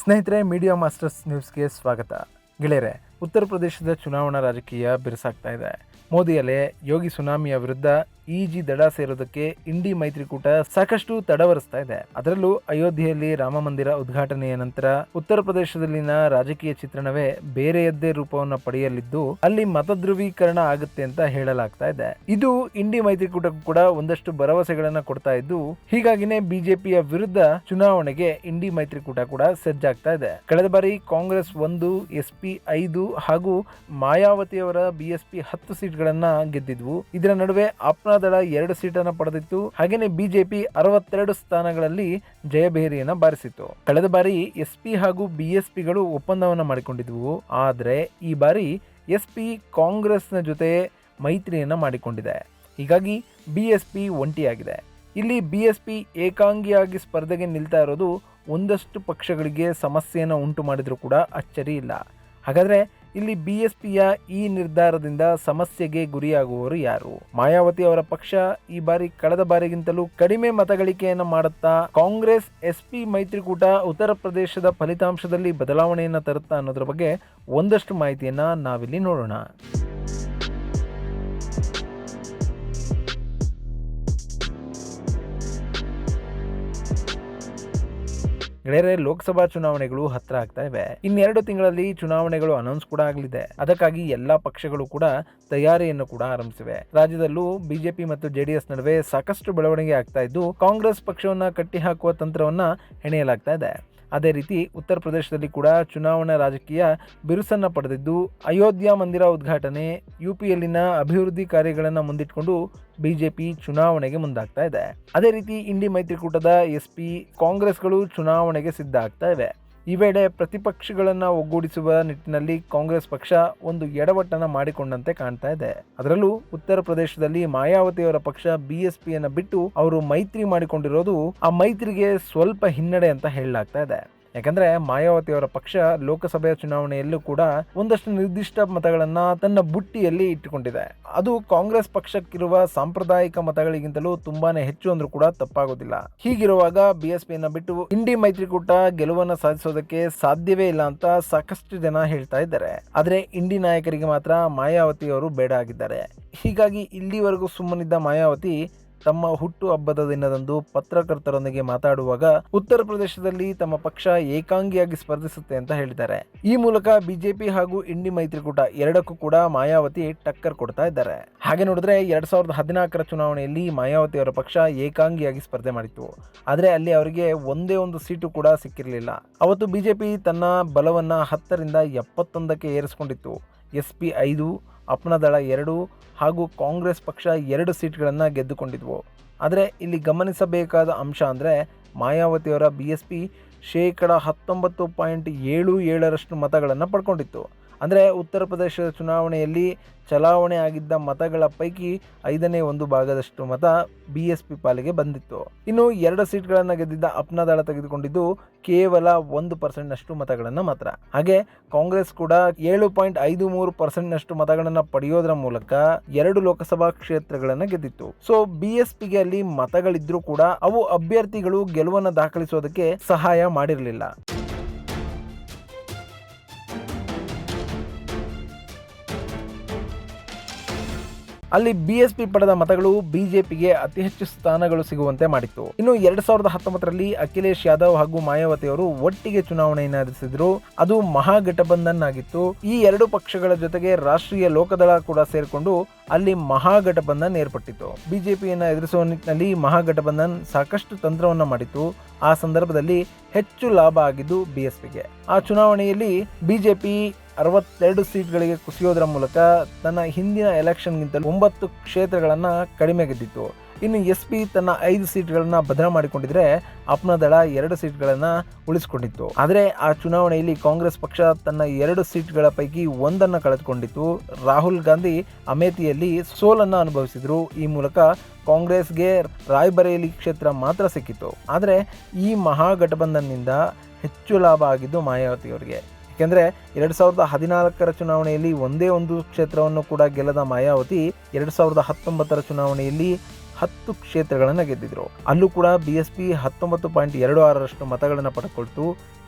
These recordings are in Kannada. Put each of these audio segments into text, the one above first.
ಸ್ನೇಹಿತರೆ, ಮೀಡಿಯಾ ಮಾಸ್ಟರ್ಸ್ ನ್ಯೂಸ್ಗೆ ಸ್ವಾಗತ. ಗೆಳೆಯರೆ, ಉತ್ತರ ಪ್ರದೇಶದ ಚುನಾವಣಾ ರಾಜಕೀಯ ಬಿರುಸಾಗ್ತಾ ಇದೆ. ಮೋದಿ ಅಲೆ, ಯೋಗಿ ಸುನಾಮಿಯ ವಿರುದ್ಧ ಈಜಿ ದಡ ಸೇರೋದಕ್ಕೆ ಇಂಡಿ ಮೈತ್ರಿಕೂಟ ಸಾಕಷ್ಟು ತಡವರಿಸ್ತಾ ಇದೆ. ಅದರಲ್ಲೂ ಅಯೋಧ್ಯೆಯಲ್ಲಿ ರಾಮ ಮಂದಿರ ಉದ್ಘಾಟನೆಯ ನಂತರ ಉತ್ತರ ಪ್ರದೇಶದಲ್ಲಿನ ರಾಜಕೀಯ ಚಿತ್ರಣವೇ ಬೇರೆಯದ್ದೇ ರೂಪವನ್ನು ಪಡೆಯಲಿದ್ದು, ಅಲ್ಲಿ ಮತ ಧ್ರುವೀಕರಣ ಆಗುತ್ತೆ ಅಂತ ಹೇಳಲಾಗ್ತಾ ಇದೆ. ಇದು ಇಂಡಿ ಮೈತ್ರಿಕೂಟಕ್ಕೂ ಕೂಡ ಒಂದಷ್ಟು ಭರವಸೆಗಳನ್ನ ಕೊಡ್ತಾ ಇದ್ದು, ಹೀಗಾಗಿನೇ ಬಿಜೆಪಿಯ ವಿರುದ್ಧ ಚುನಾವಣೆಗೆ ಇಂಡಿ ಮೈತ್ರಿಕೂಟ ಕೂಡ ಸಜ್ಜಾಗ್ತಾ ಇದೆ. ಕಳೆದ ಬಾರಿ ಕಾಂಗ್ರೆಸ್ 1, SP 5 ಹಾಗೂ ಮಾಯಾವತಿಯವರ BSP 10 ಸೀಟ್ಗಳನ್ನ ಗೆದ್ದಿದ್ವು. ಇದರ ನಡುವೆ ಅಪ್ನಾ ದಳ 2 ಸೀಟನ್ನು ಪಡೆದಿತ್ತು. ಹಾಗೇನೆ ಬಿಜೆಪಿ 62 ಸ್ಥಾನಗಳಲ್ಲಿ ಜಯಭೇರಿಯನ್ನ ಬಾರಿಸಿತ್ತು. ಕಳೆದ ಬಾರಿ SP ಹಾಗೂ BSPಗಳು ಒಪ್ಪಂದವನ್ನ ಮಾಡಿಕೊಂಡಿದ್ವು. ಆದ್ರೆ ಈ ಬಾರಿ SP ಕಾಂಗ್ರೆಸ್ನ ಜೊತೆ ಮೈತ್ರಿಯನ್ನ ಮಾಡಿಕೊಂಡಿದೆ. ಹೀಗಾಗಿ BSP ಒಂಟಿಯಾಗಿದೆ. ಇಲ್ಲಿ BSP ಏಕಾಂಗಿಯಾಗಿ ಸ್ಪರ್ಧೆಗೆ ನಿಲ್ತಾ ಇರೋದು ಒಂದಷ್ಟು ಪಕ್ಷಗಳಿಗೆ ಸಮಸ್ಯೆಯನ್ನು ಉಂಟು ಮಾಡಿದ್ರು ಕೂಡ ಅಚ್ಚರಿ ಇಲ್ಲ. ಹಾಗಾದ್ರೆ ಇಲ್ಲಿ BSPಯ ಈ ನಿರ್ಧಾರದಿಂದ ಸಮಸ್ಯೆಗೆ ಗುರಿಯಾಗುವವರು ಯಾರು? ಮಾಯಾವತಿ ಅವರ ಪಕ್ಷ ಈ ಬಾರಿ ಕಳೆದ ಬಾರಿಗಿಂತಲೂ ಕಡಿಮೆ ಮತಗಳಿಕೆಯನ್ನು ಮಾಡುತ್ತಾ ಕಾಂಗ್ರೆಸ್ SP ಮೈತ್ರಿಕೂಟ ಉತ್ತರ ಪ್ರದೇಶದ ಫಲಿತಾಂಶದಲ್ಲಿ ಬದಲಾವಣೆಯನ್ನು ತರುತ್ತಾ ಅನ್ನೋದ್ರ ಬಗ್ಗೆ ಒಂದಷ್ಟು ಮಾಹಿತಿಯನ್ನ ನಾವಿಲ್ಲಿ ನೋಡೋಣ. ಗೆಳೆಯರೆ, ಲೋಕಸಭಾ ಚುನಾವಣೆಗಳು ಹತ್ರ ಆಗ್ತಾ ಇವೆ. 2 ತಿಂಗಳಲ್ಲಿ ಚುನಾವಣೆಗಳು ಅನೌನ್ಸ್ ಕೂಡ ಆಗಲಿದೆ. ಅದಕ್ಕಾಗಿ ಎಲ್ಲಾ ಪಕ್ಷಗಳು ಕೂಡ ತಯಾರಿಯನ್ನು ಕೂಡ ಆರಂಭಿಸಿವೆ. ರಾಜ್ಯದಲ್ಲೂ ಬಿಜೆಪಿ ಮತ್ತು JDS ನಡುವೆ ಸಾಕಷ್ಟು ಬೆಳವಣಿಗೆ ಆಗ್ತಾ ಇದ್ದು, ಕಾಂಗ್ರೆಸ್ ಪಕ್ಷವನ್ನ ಕಟ್ಟಿ ಹಾಕುವ ತಂತ್ರವನ್ನ ಹೆಣೆಯಲಾಗ್ತಾ ಇದೆ. ಅದೇ ರೀತಿ ಉತ್ತರ ಪ್ರದೇಶದಲ್ಲಿ ಕೂಡ ಚುನಾವಣಾ ರಾಜಕೀಯ ಬಿರುಸನ್ನ ಪಡೆದಿದ್ದು, ಅಯೋಧ್ಯ ಮಂದಿರ ಉದ್ಘಾಟನೆ, UPಯಲ್ಲಿನ ಅಭಿವೃದ್ಧಿ ಕಾರ್ಯಗಳನ್ನು ಮುಂದಿಟ್ಟುಕೊಂಡು ಬಿಜೆಪಿ ಚುನಾವಣೆಗೆ ಮುಂದಾಗ್ತಾ ಇದೆ. ಅದೇ ರೀತಿ ಇಂಡಿ ಮೈತ್ರಿಕೂಟದ SP ಕಾಂಗ್ರೆಸ್ಗಳು ಚುನಾವಣೆಗೆ ಸಿದ್ಧ ಆಗ್ತಾ ಇವೆ. ಈ ವೇಳೆ ಪ್ರತಿಪಕ್ಷಗಳನ್ನ ಒಗ್ಗೂಡಿಸುವ ನಿಟ್ಟಿನಲ್ಲಿ ಕಾಂಗ್ರೆಸ್ ಪಕ್ಷ ಒಂದು ಎಡವಟ್ಟನ್ನು ಮಾಡಿಕೊಂಡಂತೆ ಕಾಣ್ತಾ ಇದೆ. ಅದರಲ್ಲೂ ಉತ್ತರ ಪ್ರದೇಶದಲ್ಲಿ ಮಾಯಾವತಿಯವರ ಪಕ್ಷ BSPಯನ್ನ ಬಿಟ್ಟು ಅವರು ಮೈತ್ರಿ ಮಾಡಿಕೊಂಡಿರೋದು ಆ ಮೈತ್ರಿಗೆ ಸ್ವಲ್ಪ ಹಿನ್ನಡೆ ಅಂತ ಹೇಳಲಾಗ್ತಾ ಇದೆ. ಯಾಕಂದ್ರೆ ಮಾಯಾವತಿಯವರ ಪಕ್ಷ ಲೋಕಸಭೆಯ ಚುನಾವಣೆಯಲ್ಲೂ ಕೂಡ ಒಂದಷ್ಟು ನಿರ್ದಿಷ್ಟ ಮತಗಳನ್ನ ತನ್ನ ಬುಟ್ಟಿಯಲ್ಲಿ ಇಟ್ಟುಕೊಂಡಿದೆ. ಅದು ಕಾಂಗ್ರೆಸ್ ಪಕ್ಷಕ್ಕಿರುವ ಸಾಂಪ್ರದಾಯಿಕ ಮತಗಳಿಗಿಂತಲೂ ತುಂಬಾನೇ ಹೆಚ್ಚು ಅಂದ್ರೂ ಕೂಡ ತಪ್ಪಾಗೋದಿಲ್ಲ. ಹೀಗಿರುವಾಗ BSPಯನ್ನ ಬಿಟ್ಟು ಇಂಡಿ ಮೈತ್ರಿಕೂಟ ಗೆಲುವನ್ನು ಸಾಧಿಸೋದಕ್ಕೆ ಸಾಧ್ಯವೇ ಇಲ್ಲ ಅಂತ ಸಾಕಷ್ಟು ಜನ ಹೇಳ್ತಾ ಇದ್ದಾರೆ. ಆದ್ರೆ ಇಂಡಿ ನಾಯಕರಿಗೆ ಮಾತ್ರ ಮಾಯಾವತಿಯವರು ಬೇಡ ಆಗಿದ್ದಾರೆ. ಹೀಗಾಗಿ ಇಲ್ಲಿವರೆಗೂ ಸುಮ್ಮನಿದ್ದ ಮಾಯಾವತಿ ತಮ್ಮ ಹುಟ್ಟು ಹಬ್ಬದ ದಿನದಂದು ಪತ್ರಕರ್ತರೊಂದಿಗೆ ಮಾತಾಡುವಾಗ ಉತ್ತರ ಪ್ರದೇಶದಲ್ಲಿ ತಮ್ಮ ಪಕ್ಷ ಏಕಾಂಗಿಯಾಗಿ ಸ್ಪರ್ಧಿಸುತ್ತೆ ಅಂತ ಹೇಳಿದ್ದಾರೆ. ಈ ಮೂಲಕ ಬಿಜೆಪಿ ಹಾಗೂ ಇಂಡಿ ಮೈತ್ರಿಕೂಟ ಎರಡಕ್ಕೂ ಕೂಡ ಮಾಯಾವತಿ ಟಕ್ಕರ್ ಕೊಡ್ತಾ ಇದ್ದಾರೆ. ಹಾಗೆ ನೋಡಿದ್ರೆ 2014ರ ಚುನಾವಣೆಯಲ್ಲಿ ಮಾಯಾವತಿ ಅವರ ಪಕ್ಷ ಏಕಾಂಗಿಯಾಗಿ ಸ್ಪರ್ಧೆ ಮಾಡಿತ್ತು. ಆದ್ರೆ ಅಲ್ಲಿ ಅವರಿಗೆ ಒಂದೇ ಒಂದು ಸೀಟು ಕೂಡ ಸಿಕ್ಕಿರಲಿಲ್ಲ. ಅವತ್ತು ಬಿಜೆಪಿ ತನ್ನ ಬಲವನ್ನ 10ರಿಂದ 71ಕ್ಕೆ ಏರಿಸಿಕೊಂಡಿತ್ತು. SP 5, ಅಪ್ನಾ ದಳ 2 ಹಾಗೂ ಕಾಂಗ್ರೆಸ್ ಪಕ್ಷ 2 ಸೀಟ್ಗಳನ್ನು ಗೆದ್ದುಕೊಂಡಿದ್ವು. ಆದರೆ ಇಲ್ಲಿ ಗಮನಿಸಬೇಕಾದ ಅಂಶ ಅಂದರೆ ಮಾಯಾವತಿಯವರ BSP 19.77% ಮತಗಳನ್ನು ಪಡ್ಕೊಂಡಿತ್ತು. ಅಂದರೆ ಉತ್ತರ ಪ್ರದೇಶದ ಚುನಾವಣೆಯಲ್ಲಿ ಚಲಾವಣೆ ಆಗಿದ್ದ ಮತಗಳ ಪೈಕಿ 5ನೇ 1 ಭಾಗದಷ್ಟು ಮತ BSP ಪಾಲಿಗೆ ಬಂದಿತ್ತು. ಇನ್ನು 2 ಸೀಟ್ಗಳನ್ನು ಗೆದ್ದಿದ್ದ ಅಪ್ನಾ ದಳ ತೆಗೆದುಕೊಂಡಿದ್ದು ಕೇವಲ 1% ಮತಗಳನ್ನು ಮಾತ್ರ. ಹಾಗೆ ಕಾಂಗ್ರೆಸ್ ಕೂಡ 7.53% ಮತಗಳನ್ನು ಪಡೆಯೋದರ ಮೂಲಕ 2 ಲೋಕಸಭಾ ಕ್ಷೇತ್ರಗಳನ್ನು ಗೆದ್ದಿತ್ತು. ಸೊ BSPಗೆ ಅಲ್ಲಿ ಮತಗಳಿದ್ರೂ ಕೂಡ ಅವು ಅಭ್ಯರ್ಥಿಗಳು ಗೆಲುವನ್ನು ದಾಖಲಿಸೋದಕ್ಕೆ ಸಹಾಯ ಮಾಡಿರಲಿಲ್ಲ. ಅಲ್ಲಿ BSP ಪಡೆದ ಮತಗಳು ಬಿಜೆಪಿಗೆ ಅತಿ ಹೆಚ್ಚು ಸ್ಥಾನಗಳು ಸಿಗುವಂತೆ ಮಾಡಿತ್ತು. ಇನ್ನು 2019ರಲ್ಲಿ ಅಖಿಲೇಶ್ ಯಾದವ್ ಹಾಗೂ ಮಾಯಾವತಿ ಅವರು ಒಟ್ಟಿಗೆ ಚುನಾವಣೆಯನ್ನು ಎದುರಿಸಿದ್ರು. ಅದು ಮಹಾಗಠಬಂಧನ್ ಆಗಿತ್ತು. ಈ 2 ಪಕ್ಷಗಳ ಜೊತೆಗೆ ರಾಷ್ಟ್ರೀಯ ಲೋಕದಳ ಕೂಡ ಸೇರಿಕೊಂಡು ಅಲ್ಲಿ ಮಹಾಗಠಬಂಧನ್ ಏರ್ಪಟ್ಟಿತ್ತು. ಬಿಜೆಪಿಯನ್ನ ಎದುರಿಸುವ ನಿಟ್ಟಿನಲ್ಲಿ ಮಹಾಗಠಬಂಧನ್ ಸಾಕಷ್ಟು ತಂತ್ರವನ್ನ ಮಾಡಿತ್ತು. ಆ ಸಂದರ್ಭದಲ್ಲಿ ಹೆಚ್ಚು ಲಾಭ ಆಗಿದ್ದು BSPಗೆ. ಆ ಚುನಾವಣೆಯಲ್ಲಿ ಬಿಜೆಪಿ 62 ಸೀಟ್ಗಳಿಗೆ ಕುಸಿಯೋದರ ಮೂಲಕ ತನ್ನ ಹಿಂದಿನ ಎಲೆಕ್ಷನ್ಗಿಂತಲೂ 9 ಕ್ಷೇತ್ರಗಳನ್ನು ಕಡಿಮೆ ಗೆದ್ದಿತ್ತು. ಇನ್ನು SP ತನ್ನ 5 ಸೀಟ್ಗಳನ್ನು ಭದ್ರ ಮಾಡಿಕೊಂಡಿದ್ರೆ ಅಪ್ನಾ ದಳ 2 ಸೀಟ್ಗಳನ್ನು ಉಳಿಸಿಕೊಂಡಿತ್ತು. ಆದರೆ ಆ ಚುನಾವಣೆಯಲ್ಲಿ ಕಾಂಗ್ರೆಸ್ ಪಕ್ಷ ತನ್ನ 2 ಸೀಟ್ಗಳ ಪೈಕಿ ಒಂದನ್ನು ಕಳೆದುಕೊಂಡಿತ್ತು. ರಾಹುಲ್ ಗಾಂಧಿ ಅಮೇಥಿಯಲ್ಲಿ ಸೋಲನ್ನು ಅನುಭವಿಸಿದ್ರು. ಈ ಮೂಲಕ ಕಾಂಗ್ರೆಸ್ಗೆ ರಾಯ್ಬರೇಲಿ ಕ್ಷೇತ್ರ ಮಾತ್ರ ಸಿಕ್ಕಿತ್ತು. ಆದರೆ ಈ ಮಹಾಗಠಬಂಧನ್ನಿಂದ ಹೆಚ್ಚು ಲಾಭ ಆಗಿದ್ದು ಮಾಯಾವತಿಯವರಿಗೆ. ಯಾಕೆಂದರೆ 2014ರ ಚುನಾವಣೆಯಲ್ಲಿ ಒಂದೇ ಒಂದು ಕ್ಷೇತ್ರವನ್ನು ಕೂಡ ಗೆಲ್ಲದ ಮಾಯಾವತಿ 2019ರ ಚುನಾವಣೆಯಲ್ಲಿ 10 ಕ್ಷೇತ್ರಗಳನ್ನು ಗೆದ್ದಿದ್ರು. ಅಲ್ಲೂ ಕೂಡ BSP 19.26% ಮತಗಳನ್ನು ಪಡೆದುಕೊಳ್ತು.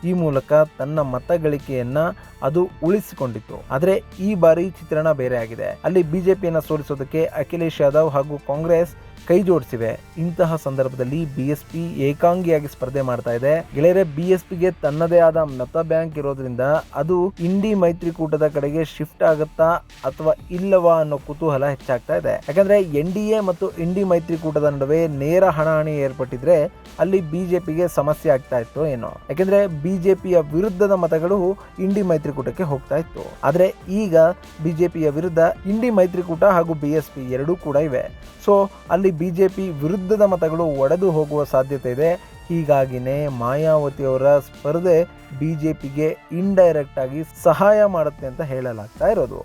ಈ ಮೂಲಕ ತನ್ನ ಮತ ಗಳಿಕೆಯನ್ನ ಅದು ಉಳಿಸಿಕೊಂಡಿತ್ತು. ಆದರೆ ಈ ಬಾರಿ ಚಿತ್ರಣ ಬೇರೆ ಆಗಿದೆ. ಅಲ್ಲಿ ಬಿಜೆಪಿಯನ್ನ ಸೋಲಿಸೋದಕ್ಕೆ ಅಖಿಲೇಶ್ ಯಾದವ್ ಹಾಗೂ ಕಾಂಗ್ರೆಸ್ ಕೈ ಜೋಡಿಸಿವೆ. ಇಂತಹ ಸಂದರ್ಭದಲ್ಲಿ BSP ಏಕಾಂಗಿಯಾಗಿ ಸ್ಪರ್ಧೆ ಮಾಡ್ತಾ ಇದೆ. ಗೆಳೆಯರೆ, BSPಗೆ ತನ್ನದೇ ಆದ ಮತ ಬ್ಯಾಂಕ್ ಇರೋದ್ರಿಂದ ಅದು ಇಂಡಿ ಮೈತ್ರಿಕೂಟದ ಕಡೆಗೆ ಶಿಫ್ಟ್ ಆಗುತ್ತಾ ಅಥವಾ ಇಲ್ಲವಾ ಅನ್ನೋ ಕುತೂಹಲ ಹೆಚ್ಚಾಗ್ತಾ ಇದೆ. ಯಾಕಂದ್ರೆ NDA ಮತ್ತು ಇಂಡಿ ಮೈತ್ರಿಕೂಟದ ನಡುವೆ ನೇರ ಹಣಾಹಣಿ ಏರ್ಪಟ್ಟಿದ್ರೆ ಅಲ್ಲಿ ಬಿಜೆಪಿಗೆ ಸಮಸ್ಯೆ ಆಗ್ತಾ ಇತ್ತು ಏನೋ. ಯಾಕಂದ್ರೆ ಬಿಜೆಪಿಯ ವಿರುದ್ಧದ ಮತಗಳು ಇಂಡಿ ಮೈತ್ರಿಕೂಟಕ್ಕೆ ಹೋಗ್ತಾ ಇತ್ತು. ಆದ್ರೆ ಈಗ ಬಿಜೆಪಿಯ ವಿರುದ್ಧ ಇಂಡಿ ಮೈತ್ರಿಕೂಟ ಹಾಗೂ BSP ಎರಡೂ ಕೂಡ ಇವೆ. ಸೊ ಅಲ್ಲಿ ಬಿಜೆಪಿ ವಿರುದ್ಧದ ಮತಗಳು ಒಡೆದು ಹೋಗುವ ಸಾಧ್ಯತೆ ಇದೆ. ಹೀಗಾಗಿನೇ ಮಾಯಾವತಿ ಅವರ ಸ್ಪರ್ಧೆ ಬಿಜೆಪಿಗೆ ಇಂಡೈರೆಕ್ಟ್ ಆಗಿ ಸಹಾಯ ಮಾಡುತ್ತೆ ಅಂತ ಹೇಳಲಾಗ್ತಾ ಇರೋದು.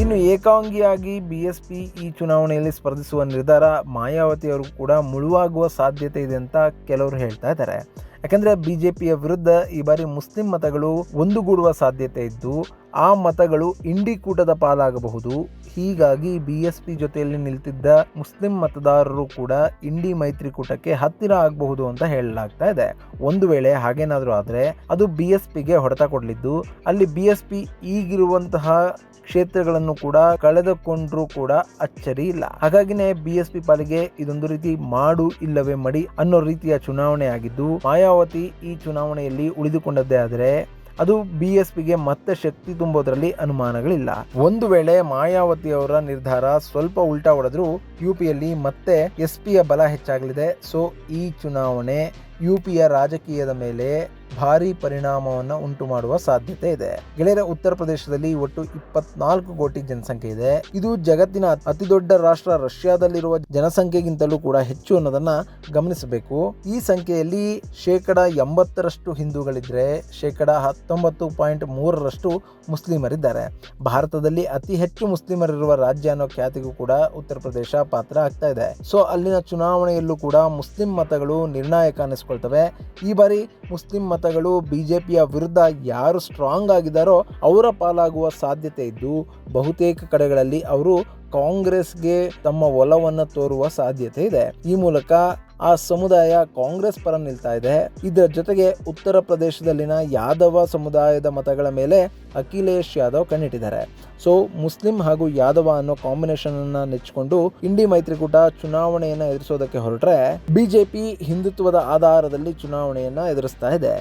ಇನ್ನು ಏಕಾಂಗಿಯಾಗಿ BSP ಈ ಚುನಾವಣೆಯಲ್ಲಿ ಸ್ಪರ್ಧಿಸುವ ನಿರ್ಧಾರ ಮಾಯಾವತಿ ಅವರು ಕೂಡ ಮುಳುವಾಗುವ ಸಾಧ್ಯತೆ ಇದೆ ಅಂತ ಕೆಲವರು ಹೇಳ್ತಾ ಇದ್ದಾರೆ. ಯಾಕಂದ್ರೆ ಬಿಜೆಪಿಯ ವಿರುದ್ಧ ಈ ಬಾರಿ ಮುಸ್ಲಿಂ ಮತಗಳು ಒಂದುಗೂಡುವ ಸಾಧ್ಯತೆ ಇದ್ದು ಆ ಮತಗಳು ಇಂಡಿ ಕೂಟದ ಪಾಲಾಗಬಹುದು. ಹೀಗಾಗಿ BSP ಜೊತೆಯಲ್ಲಿ ನಿಲ್ತಿದ್ದ ಮುಸ್ಲಿಂ ಮತದಾರರು ಕೂಡ ಇಂಡಿ ಮೈತ್ರಿಕೂಟಕ್ಕೆ ಹತ್ತಿರ ಆಗಬಹುದು ಅಂತ ಹೇಳಲಾಗ್ತಾ ಇದೆ. ಒಂದು ವೇಳೆ ಹಾಗೇನಾದ್ರೂ ಆದ್ರೆ ಅದು BSPಗೆ ಹೊಡೆತ ಕೊಡಲಿದ್ದು, ಅಲ್ಲಿ BSP ಈಗಿರುವಂತಹ ಕ್ಷೇತ್ರಗಳನ್ನು ಕೂಡ ಕಳೆದುಕೊಂಡ್ರೂ ಕೂಡ ಅಚ್ಚರಿ ಇಲ್ಲ. ಹಾಗಾಗಿನೇ BSP ಪಾಲಿಗೆ ಇದೊಂದು ರೀತಿ ಮಾಡು ಇಲ್ಲವೇ ಮಡಿ ಅನ್ನೋ ರೀತಿಯ ಚುನಾವಣೆ ಆಗಿದ್ದು, ಮಾಯಾವತಿ ಈ ಚುನಾವಣೆಯಲ್ಲಿ ಉಳಿದುಕೊಂಡದ್ದೇ ಆದರೆ ಅದು BSPಗೆ ಮತ್ತೆ ಶಕ್ತಿ ತುಂಬೋದ್ರಲ್ಲಿ ಅನುಮಾನಗಳಿಲ್ಲ. ಒಂದು ವೇಳೆ ಮಾಯಾವತಿ ಅವರ ನಿರ್ಧಾರ ಸ್ವಲ್ಪ ಉಲ್ಟಾ ಹೊಡೆದ್ರು UPಯಲ್ಲಿ ಮತ್ತೆ SPಯ ಬಲ ಹೆಚ್ಚಾಗಲಿದೆ. ಸೊ ಈ ಚುನಾವಣೆ UPಯ ರಾಜಕೀಯದ ಮೇಲೆ ಭಾರಿ ಪರಿಣಾಮವನ್ನು ಉಂಟು ಮಾಡುವ ಸಾಧ್ಯತೆ ಇದೆ. ಗೆಳೆಯರ, ಉತ್ತರ ಪ್ರದೇಶದಲ್ಲಿ ಒಟ್ಟು 24 ಕೋಟಿ ಜನಸಂಖ್ಯೆ ಇದೆ. ಇದು ಜಗತ್ತಿನ ಅತಿ ದೊಡ್ಡ ರಾಷ್ಟ್ರ ರಷ್ಯಾದಲ್ಲಿರುವ ಜನಸಂಖ್ಯೆಗಿಂತಲೂ ಕೂಡ ಹೆಚ್ಚು ಅನ್ನೋದನ್ನ ಗಮನಿಸಬೇಕು. ಈ ಸಂಖ್ಯೆಯಲ್ಲಿ 80% ಹಿಂದೂಗಳಿದ್ರೆ 19.3% ಮುಸ್ಲಿಮರಿದ್ದಾರೆ. ಭಾರತದಲ್ಲಿ ಅತಿ ಹೆಚ್ಚು ಮುಸ್ಲಿಮರಿರುವ ರಾಜ್ಯ ಅನ್ನೋ ಖ್ಯಾತಿಗೂ ಕೂಡ ಉತ್ತರ ಪ್ರದೇಶ ಪಾತ್ರ ಆಗ್ತಾ ಇದೆ. ಸೊ ಅಲ್ಲಿನ ಚುನಾವಣೆಯಲ್ಲೂ ಕೂಡ ಮುಸ್ಲಿಂ ಮತಗಳು ನಿರ್ಣಾಯಕ ಅನಿಸ್ಕೊಳ್ತವೆ. ಈ ಬಾರಿ ಮುಸ್ಲಿಂ ಮತಗಳು ಬಿಜೆಪಿಯ ವಿರುದ್ಧ ಯಾರು ಸ್ಟ್ರಾಂಗ್ ಆಗಿದ್ದಾರೋ ಅವರ ಪಾಲಾಗುವ ಸಾಧ್ಯತೆ ಇದ್ದು, ಬಹುತೇಕ ಕಡೆಗಳಲ್ಲಿ ಅವರು ಕಾಂಗ್ರೆಸ್ಗೆ ತಮ್ಮ ಒಲವನ್ನು ತೋರುವ ಸಾಧ್ಯತೆ ಇದೆ. ಈ ಮೂಲಕ ಆ ಸಮುದಾಯ ಕಾಂಗ್ರೆಸ್ ಪರ ನಿಲ್ತಾ ಇದೆ. ಇದರ ಜೊತೆಗೆ ಉತ್ತರ ಪ್ರದೇಶದಲ್ಲಿನ ಯಾದವ ಸಮುದಾಯದ ಮತಗಳ ಮೇಲೆ ಅಖಿಲೇಶ್ ಯಾದವ್ ಕಣ್ಣಿಟ್ಟಿದ್ದಾರೆ. ಸೊ ಮುಸ್ಲಿಂ ಹಾಗೂ ಯಾದವ ಅನ್ನೋ ಕಾಂಬಿನೇಷನ್ ಅನ್ನ ನೆಚ್ಚಿಕೊಂಡು ಇಂಡಿ ಮೈತ್ರಿಕೂಟ ಚುನಾವಣೆಯನ್ನ ಎದುರಿಸೋದಕ್ಕೆ ಹೊರಟ್ರೆ ಬಿಜೆಪಿ ಹಿಂದುತ್ವದ ಆಧಾರದಲ್ಲಿ ಚುನಾವಣೆಯನ್ನ ಎದುರಿಸ್ತಾ ಇದೆ.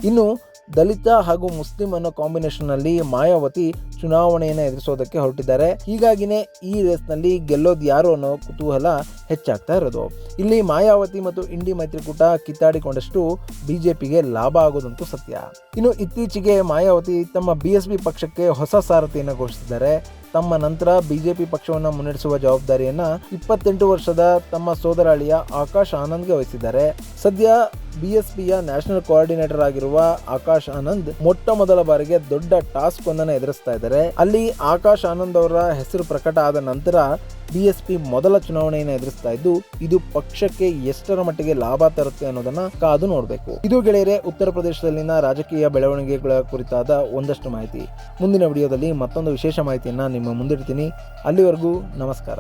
ಇನ್ನು ದಲಿತ ಹಾಗೂ ಮುಸ್ಲಿಂ ಅನ್ನೋ ಕಾಂಬಿನೇಷನ್ ನಲ್ಲಿ ಮಾಯಾವತಿ ಚುನಾವಣೆಯನ್ನು ಎದುರಿಸೋದಕ್ಕೆ ಹೊರಟಿದ್ದಾರೆ. ಹೀಗಾಗಿನೇ ಈ ರೇಸ್ನಲ್ಲಿ ಗೆಲ್ಲೋದು ಯಾರು ಅನ್ನೋ ಕುತೂಹಲ ಹೆಚ್ಚಾಗ್ತಾ ಇರೋದು. ಇಲ್ಲಿ ಮಾಯಾವತಿ ಮತ್ತು ಇಂಡಿ ಮೈತ್ರಿಕೂಟ ಕಿತ್ತಾಡಿಕೊಂಡಷ್ಟು ಬಿಜೆಪಿಗೆ ಲಾಭ ಆಗೋದಂತೂ ಸತ್ಯ. ಇನ್ನು ಇತ್ತೀಚೆಗೆ ಮಾಯಾವತಿ ತಮ್ಮ BSP ಪಕ್ಷಕ್ಕೆ ಹೊಸ ಸಾರಥಿಯನ್ನು ಘೋಷಿಸಿದ್ದಾರೆ. ತಮ್ಮ ನಂತರ ಬಿಜೆಪಿ ಪಕ್ಷವನ್ನು ಮುನ್ನಡೆಸುವ ಜವಾಬ್ದಾರಿಯನ್ನ 28 ವರ್ಷದ ತಮ್ಮ ಸೋದರಾಳಿಯ ಆಕಾಶ್ ಆನಂದ್ಗೆ ವಹಿಸಿದ್ದಾರೆ. ಸದ್ಯ BSPಯ ನ್ಯಾಷನಲ್ ಕೋಆರ್ಡಿನೇಟರ್ ಆಗಿರುವ ಆಕಾಶ್ ಆನಂದ್ ಮೊಟ್ಟ ಮೊದಲ ಬಾರಿಗೆ ದೊಡ್ಡ ಟಾಸ್ಕ್ ಒಂದನ್ನು ಎದುರಿಸ್ತಾ ಇದ್ದಾರೆ. ಅಲ್ಲಿ ಆಕಾಶ್ ಆನಂದ್ ಅವರ ಹೆಸರು ಪ್ರಕಟ ಆದ ನಂತರ BSP ಮೊದಲ ಚುನಾವಣೆಯನ್ನು ಎದುರಿಸ್ತಾ ಇದ್ದು, ಇದು ಪಕ್ಷಕ್ಕೆ ಎಷ್ಟರ ಮಟ್ಟಿಗೆ ಲಾಭ ತರುತ್ತೆ ಅನ್ನೋದನ್ನ ಕಾದು ನೋಡಬೇಕು. ಇದು ಗೆಳೆಯರೆ ಉತ್ತರ ಪ್ರದೇಶದಲ್ಲಿನ ರಾಜಕೀಯ ಬೆಳವಣಿಗೆಗಳ ಕುರಿತಾದ ಒಂದಷ್ಟು ಮಾಹಿತಿ. ಮುಂದಿನ ವಿಡಿಯೋದಲ್ಲಿ ಮತ್ತೊಂದು ವಿಶೇಷ ಮಾಹಿತಿಯನ್ನ ನಿಮ್ಮ ಮುಂದಿಡ್ತೀನಿ. ಅಲ್ಲಿವರೆಗೂ ನಮಸ್ಕಾರ.